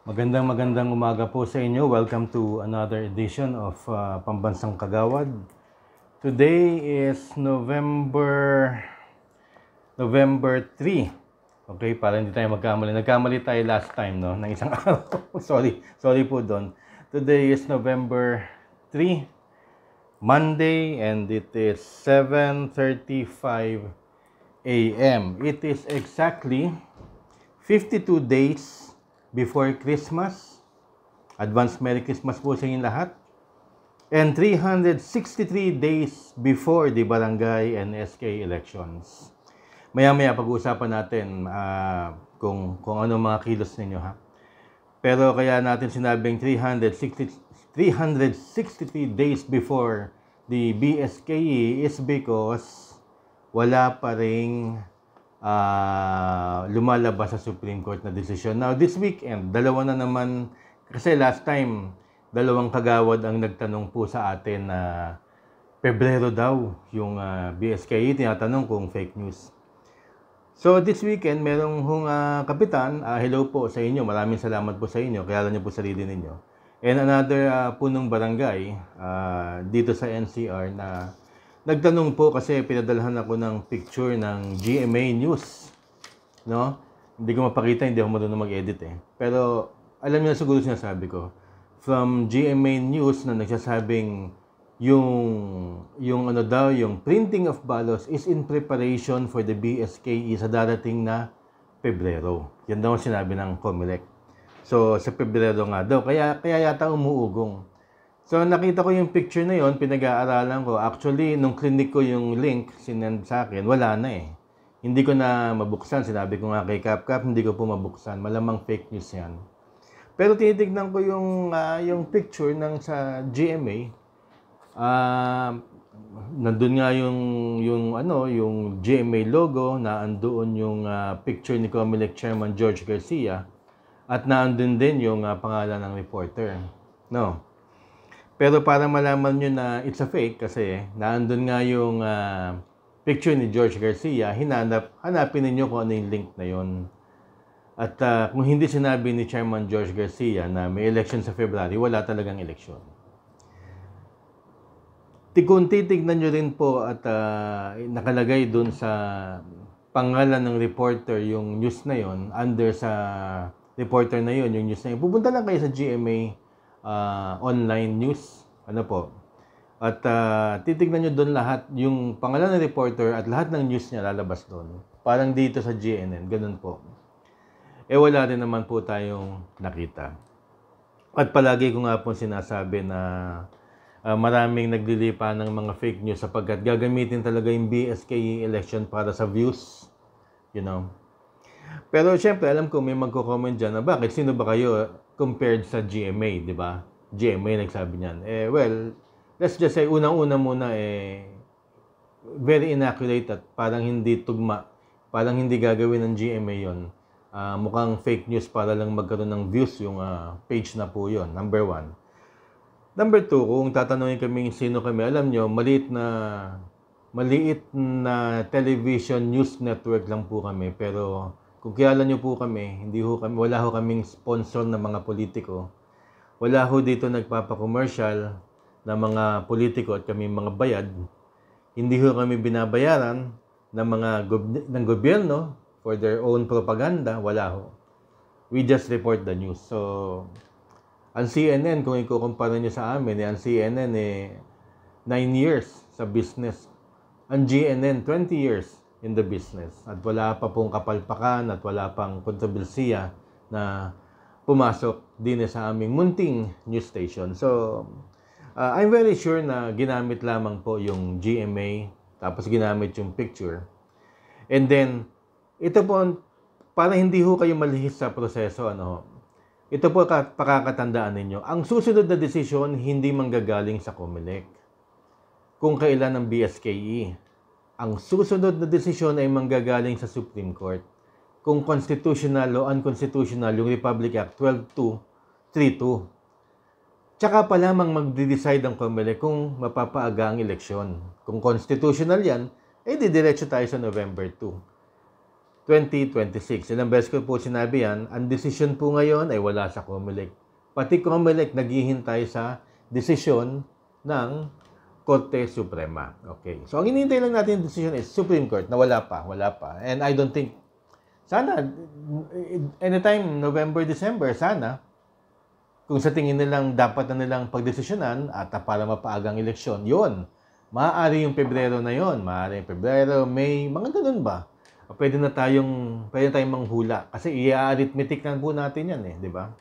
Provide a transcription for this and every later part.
Magandang umaga po sa inyo. Welcome to another edition of Pambansang Kagawad. Today is November 3. Okay, para hindi tayo magkamali. Nagkamali tayo last time, no? Ng isang araw. Sorry po doon. Today is November 3, Monday, and it is 7:35 a.m. It is exactly 52 days before Christmas. Advance Merry Christmas po sa inyong lahat. And 363 days before the barangay and SK elections. Maya-maya pag-uusapan natin kung ano mga kilos ninyo, ha. Pero kaya natin sinabing 363 days before the BSKE is because wala pa ring lumalabas sa Supreme Court na desisyon. Now, this weekend, dalawa na naman, kasi last time, dalawang kagawad ang nagtanong po sa atin na Pebrero daw yung BSKE, tinatanong kung fake news. So, this weekend, merong kapitan, hello po sa inyo, maraming salamat po sa inyo, kaya niyo po sarili ninyo. And another punong barangay dito sa NCR na nagtanong po kasi pinadalhan ako ng picture ng GMA News, no? Hindi ko mapakita, hindi ako marunong mag-edit eh. Pero alam niyo na siguro sinasabi ko. From GMA News na nagsasabing yung printing of ballots is in preparation for the BSKE sa darating na Pebrero. Yan daw ang sinabi ng COMELEC. So sa Pebrero nga daw, kaya yata umuugong. So, nakita ko yung picture na yon, pinag-aaralan ko. Actually, nung clinic ko yung link, sinend sa akin, wala na eh. Hindi ko na mabuksan. Sinabi ko nga kay Kapkap, hindi ko po mabuksan. Malamang fake news yan. Pero tinitignan ko yung picture ng sa GMA. Nandun nga yung GMA logo, naandoon yung picture ni COMELEC Chairman George Garcia, at naandun din yung pangalan ng reporter. No. Pero para malaman nyo na it's a fake kasi naandun nga yung picture ni George Garcia, hanapin ninyo kung ano yung link na yon. At kung hindi sinabi ni Chairman George Garcia na may election sa February, wala talagang election. Kung titignan nyo rin po at nakalagay dun sa pangalan ng reporter yung news na yon, under sa reporter na yon, yung news na yun, pupunta lang kayo sa GMA online news, at titignan nyo doon lahat, yung pangalan ng reporter at lahat ng news niya lalabas doon. Parang dito sa GNN, ganun po. Wala rin naman po tayong nakita. At palagi ko nga po sinasabi na maraming naglilipa ng mga fake news sapagkat gagamitin talaga yung BSKE election para sa views, you know. Pero syempre, alam ko may magko-comment dyan na bakit, sino ba kayo compared sa GMA, di ba? GMA nagsabi niyan. Well, let's just say, unang-una muna, very inaccurate at parang hindi tugma. Parang hindi gagawin ng GMA yon. Mukhang fake news para lang magkaroon ng views yung page na po yon. Number 1. Number 2, kung tatanungin kami sino kami, alam nyo, maliit na television news network lang po kami. Pero kung kilala nyo po kami, wala ho kaming sponsor na mga politiko. Wala ho dito nagpapa-commercial na mga politiko at kami mga bayad. Hindi ho kami binabayaran ng gobyerno for their own propaganda. Wala ho. We just report the news. So, ang CNN, kung ikukumpara nyo sa amin, ang CNN 9 years sa business. Ang GNN, 20 years in the business. At wala pa pong kapalpakan at wala pang kontrobersiya na pumasok din sa aming munting news station. So, I'm very sure na ginamit lamang po yung GMA, tapos ginamit yung picture. And then, ito po, para hindi ho kayo malihis sa proseso, ito po pakakatandaan ninyo. Ang susunod na desisyon, hindi manggagaling sa COMELEC kung kailan ang BSKE. Ang susunod na desisyon ay manggagaling sa Supreme Court kung constitutional o unconstitutional yung Republic Act 12232. Tsaka pa lamang magde-decide ang COMELEC kung mapapaaga ang eleksyon. Kung constitutional yan, didiretso tayo sa November 2. 2026. Ilang beses ko po sinabi yan, ang desisyon po ngayon ay wala sa COMELEC. Pati COMELEC naghihintay sa desisyon ng Korte Suprema. Okay. So, ang hinihintay lang natin yung desisyon is Supreme Court na wala pa. And I don't think, sana, anytime November, December, sana, kung sa tingin nilang dapat na nilang pagdesisyonan at para mapaagang eleksyon, yun. Maaari yung Pebrero na yun. Maaari yung Pebrero, May, mga ganun ba? Pwede tayong manghula. Kasi i-arithmetic na po natin yan di ba?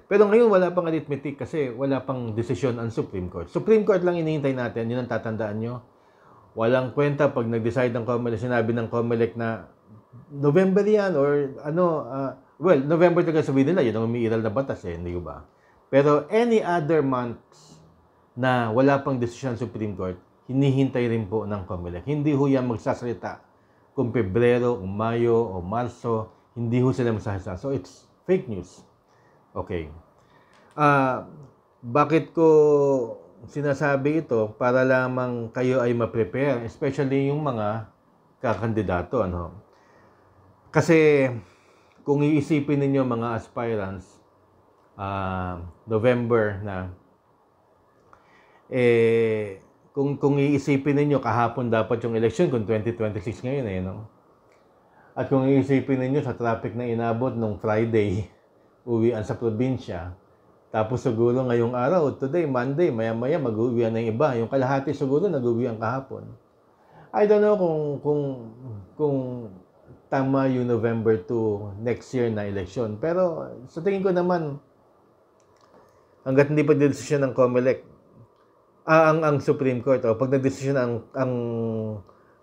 Pero ngayon wala pang arithmetic kasi wala pang desisyon ang Supreme Court. Supreme Court lang inihintay natin, yun ang tatandaan nyo. Walang kwenta pag nag-decide ng COMELEC, sinabi ng COMELEC na November yan or November talaga sabihin nila, yun ang umiiral na batas hindi ba? Pero any other months na wala pang desisyon ng Supreme Court, hinihintay rin po ng COMELEC. Hindi ho yan magsasalita kung Pebrero, o Mayo, o Marso, hindi ho sila magsasalita. So it's fake news. Okay. Bakit ko sinasabi ito? Para lamang kayo ay ma-prepare, especially yung mga kakandidato. Kasi kung iisipin ninyo mga aspirants, November na, kung iisipin ninyo, kahapon dapat yung election kung 2026 ngayon At kung iisipin ninyo sa traffic na inabot nung Friday, uwian sa probinsya. Tapos siguro ngayong araw, today, Monday, maya-maya mag-uwian na yung iba. Yung kalahati siguro nag-uwian kahapon. I don't know kung tama yung November 2 next year na election. Pero sa tingin ko naman, hanggat hindi pa desisyon ng COMELEC, ang Supreme Court, pag nag-desisyon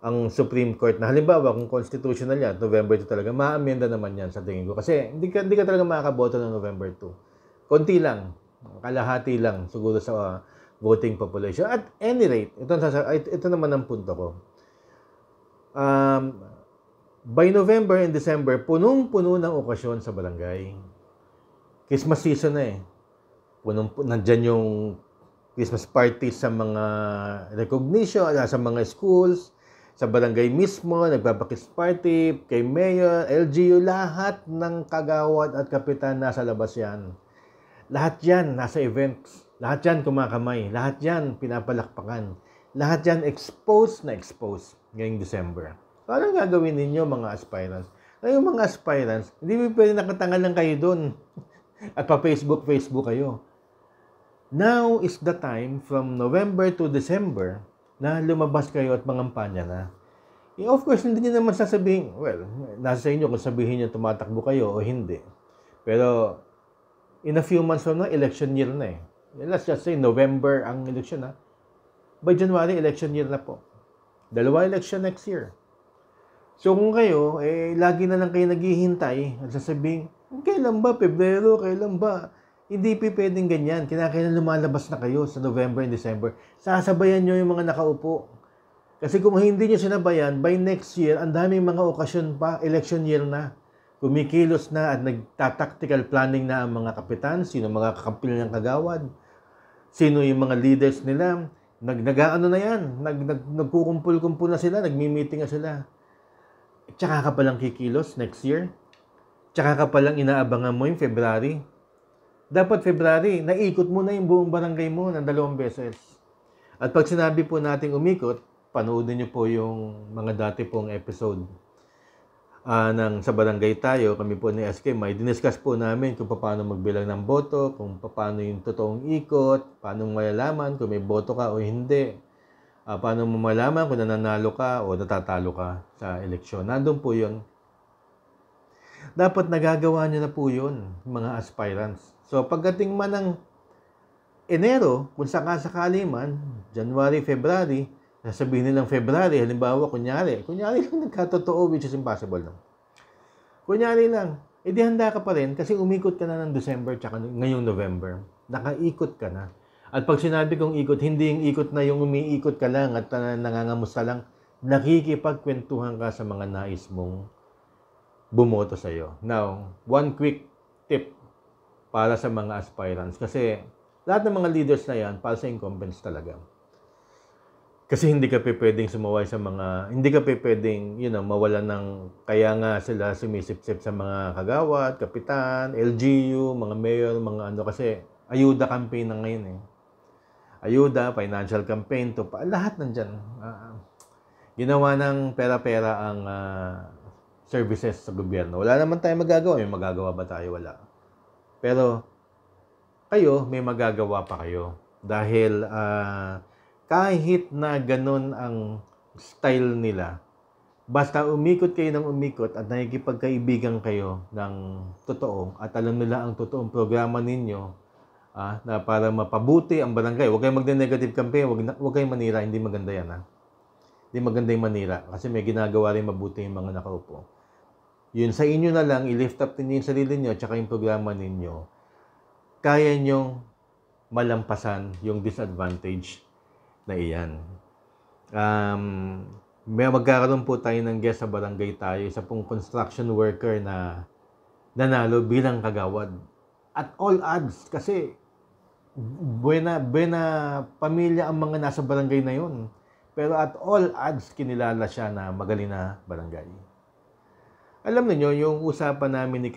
ang Supreme Court na halimbawa kung constitutional yan, November 2 talaga, ma-amenda naman yan sa tingin ko. Kasi hindi ka talaga makakaboto ng November 2. Konti lang, kalahati lang siguro sa voting population. At any rate, ito naman ang punto ko. By November and December, punong-puno ng okasyon sa barangay. Christmas season na nandyan yung Christmas parties sa mga recognition, sa mga schools, sa barangay mismo, nagpapakis party, kay mayor, LGU, lahat ng kagawad at kapitan nasa labas yan. Lahat yan nasa events. Lahat yan kumakamay. Lahat yan pinapalakpakan. Lahat yan exposed ngayong December. So, anong gagawin ninyo mga aspirants? Ngayong mga aspirants, hindi pwede nakatangal lang kayo doon. At pa-Facebook kayo. Now is the time from November to December na lumabas kayo at mangampanya na. Of course, hindi nyo naman sasabihin, nasa sa inyo kung sabihin nyo tumatakbo kayo o hindi. Pero, in a few months from now, election year na Let's just say, November ang election By January, election year na po. 2 election next year. So, kung kayo, lagi na lang kayo naghihintay at sasabihin, kailan ba, Pebrero, kailan ba? Hindi pwedeng ganyan. Kinakailan lumalabas na kayo sa November and December. Sasabayan nyo yung mga nakaupo. Kasi kung hindi nyo sinabayan, by next year, ang daming mga okasyon pa, election year na. Kumikilos na at nagta-tactical planning na ang mga kapitan, sino mga kakampil ng kagawad, sino yung mga leaders nila. Nag-ano na yan, nagkukumpul-kumpul na sila, nagmi-meeting na sila. Tsaka ka palang kikilos next year. Tsaka ka palang inaabangan mo yung February. Dapat February, naikot mo na yung buong barangay mo ng 2 beses. At pag sinabi po nating umikot, panoodin niyo po yung mga dati pong episode sa Barangay Tayo. Kami po ni SK, may diniscuss po namin kung paano magbilang ng boto, kung paano yung totoong ikot, paano malalaman kung may boto ka o hindi, paano mo malaman kung nananalo ka o natatalo ka sa eleksyon. Nandun po yun. Dapat nagagawa nyo na po yun, mga aspirants. So, pagdating man ng Enero, kung sakasakali man, January, February, sasabihin nilang February, halimbawa, kunyari lang nagkatotoo, which is impossible lang. Kunyari lang, di handa ka pa rin kasi umikot ka na ng December tsaka ngayong November. Nakaikot ka na. At pag sinabi kong ikot, hindi yung ikot na yung umiikot ka lang at nangangamusta lang, nakikipagkwentuhan ka sa mga nais mong bumoto sa'yo. Now, one quick tip para sa mga aspirants. Kasi lahat ng mga leaders na yan, para sa incumbents talaga. Kasi hindi ka pwedeng sumaway sa mga, hindi ka pwedeng, mawalan ng, kaya nga sila sumisip-sip sa mga kagawad, kapitan, LGU, mga mayor, mga ano, kasi ayuda campaign na ngayon eh. Ayuda, financial campaign, to lahat nandyan. Ginawa ng pera-pera ang services sa gobyerno. Wala naman tayo magagawa. May magagawa ba tayo? Wala. Pero, kayo, may magagawa pa kayo. Dahil, kahit na ganun ang style nila, basta umikot kayo ng umikot at nakikipagkaibigan kayo ng totoo at alam nila ang totoong programa ninyo na para mapabuti ang barangay. Huwag kayong mag-negative campaign, huwag kayong manira, hindi maganda yan. Hindi maganda yung manira kasi may ginagawa rin mabuti yung mga nakaupo. Yun, sa inyo na lang, i-lift up ninyo yung sarili nyo at saka yung programa ninyo. Kaya nyong malampasan yung disadvantage na iyan. May magkakaroon po tayo ng guest sa barangay tayo, isa pong construction worker na nanalo bilang kagawad. At all odds, kasi buena pamilya ang mga nasa barangay na yun. Pero at all odds, kinilala siya na magaling na barangay. Alam niyo yung usapan namin ni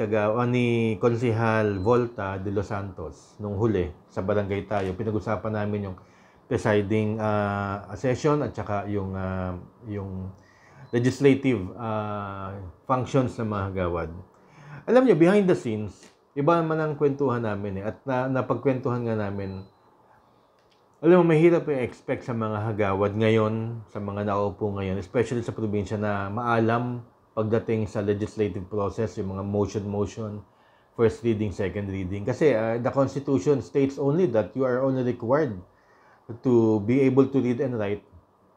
Konsehal Volta de Los Santos nung huli sa barangay tayo, pinag-usapan namin yung presiding session at saka yung legislative functions ng mga kagawad. Alam niyo, behind the scenes, iba naman ang kwentuhan namin at napagkwentuhan nga namin. Alam mo, mahirap yung expect sa mga kagawad ngayon, sa mga naupo ngayon, especially sa probinsya na maalam pagdating sa legislative process, yung mga motion, first reading, second reading. Kasi the Constitution states only that you are only required to be able to read and write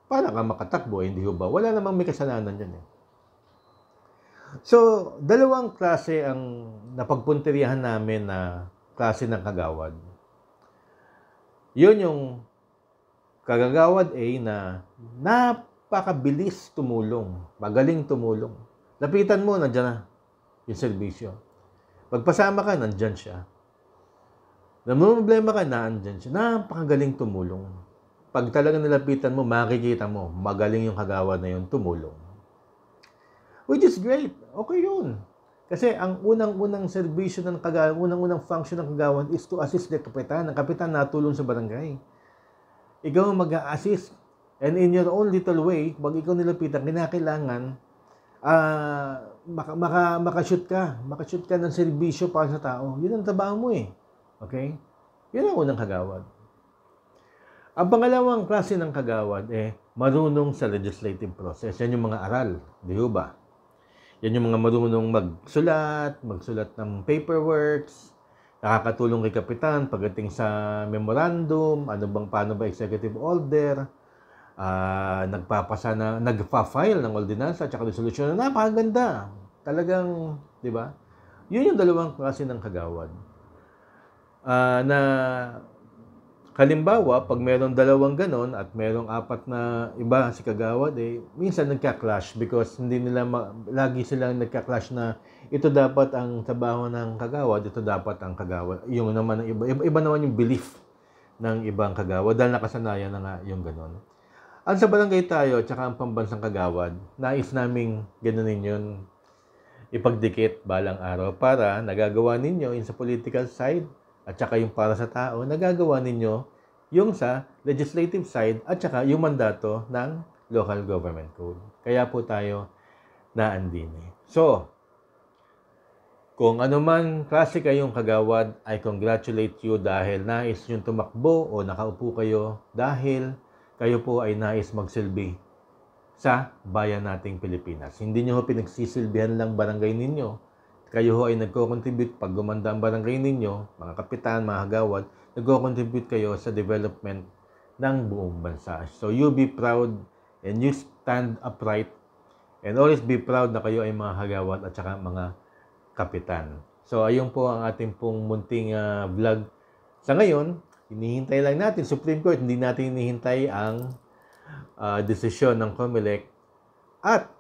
para ka makatakbo, hindi ba? Wala namang may kasalanan yan eh. So, dalawang klase ang napagpunteriyahan namin na klase ng kagawad. Yun yung kagawad A na napakabilis tumulong, magaling tumulong. Lapitan mo, nandyan na yung serbisyo. Pagpasama ka, nandyan siya. Namumblema ka, nandyan siya. Napakagaling tumulong. Pag talaga nilapitan mo, makikita mo, magaling yung kagawad na yun tumulong. Which is great. Okay yun. Kasi ang unang-unang serbisyo ng kagawad, unang-unang function ng kagawad is to assist the kapitan. Ang kapitan natulong sa barangay. Ikaw mag-a-assist. And in your own little way, pag ikaw nilapitan, kinakailangan makashoot ka. Makashoot ka ng serbisyo para sa tao. Yun ang trabaho mo eh. Okay? Yun ang unang kagawad. Ang pangalawang klase ng kagawad marunong sa legislative process. Yan yung mga aral. Di ba? Yan yung mga marunong magsulat ng paperworks, nakakatulong kay kapitan pagdating sa memorandum, paano ba executive order, nagpa-file ng ordinansa at resolution na napakaganda. Talagang, di ba? Yun yung dalawang klase ng kagawad. Na halimbawa, pag mayroong dalawang ganon at mayroong apat na iba si kagawad, minsan nagka-clash because lagi silang nagka-clash na ito dapat ang trabaho ng kagawad, ito dapat ang kagawad. Yung naman iba naman yung belief ng ibang kagawad dahil nakasanayan na nga yung ganon. Ang sa barangay tayo at saka ang pambansang kagawad, nais naming ganunin yun, ipagdikit balang araw para nagagawa ninyo yung sa political side at saka yung para sa tao, nagagawa ninyo yung sa legislative side at saka yung mandato ng local government code. Kaya po tayo naandini. So, kung ano man klase kayong kagawad, I congratulate you dahil nais yung tumakbo o nakaupo kayo dahil kayo po ay nais magsilbi sa bayan nating Pilipinas. Hindi nyo pinagsisilbihan lang barangay ninyo. Kayo ho ay nagko-contribute pag gumanda ang barangay ninyo, mga kapitan, mga hagawad, nagko-contribute kayo sa development ng buong bansa. So you be proud and you stand upright and always be proud na kayo ay mga hagawad at saka mga kapitan. So ayun po ang ating pong munting vlog. Sa ngayon, hinihintay lang natin, Supreme Court, hindi natin hinihintay ang desisyon ng COMELEC at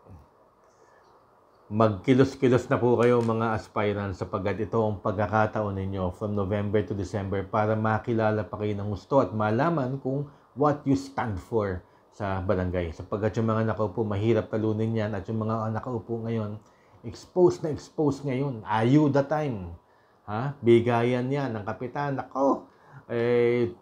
magkilos-kilos na po kayo mga aspirants sapagkat ito ang pagkakataon ninyo from November to December para makilala pa kayo ng gusto at malaman kung what you stand for sa barangay. Sapagkat yung mga nakaupo, mahirap talunin yan. At yung mga nakaupo ngayon, exposed ngayon. Ayuda time. Ha? Bigayan yan ng kapitan. Ako,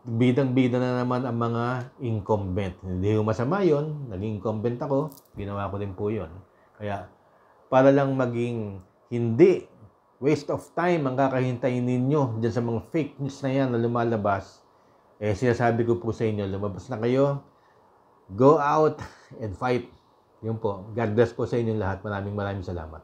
bidang-bida na naman ang mga incumbent. Hindi ko masama yun. Naging incumbent ako. Ginawa ko din po yun. Kaya, para lang maging hindi waste of time ang kakahintayin ninyo dyan sa mga fake news na yan na lumalabas, sinasabi ko po sa inyo, lumabas na kayo, go out and fight. Yun po. God bless po sa inyo lahat. Maraming salamat.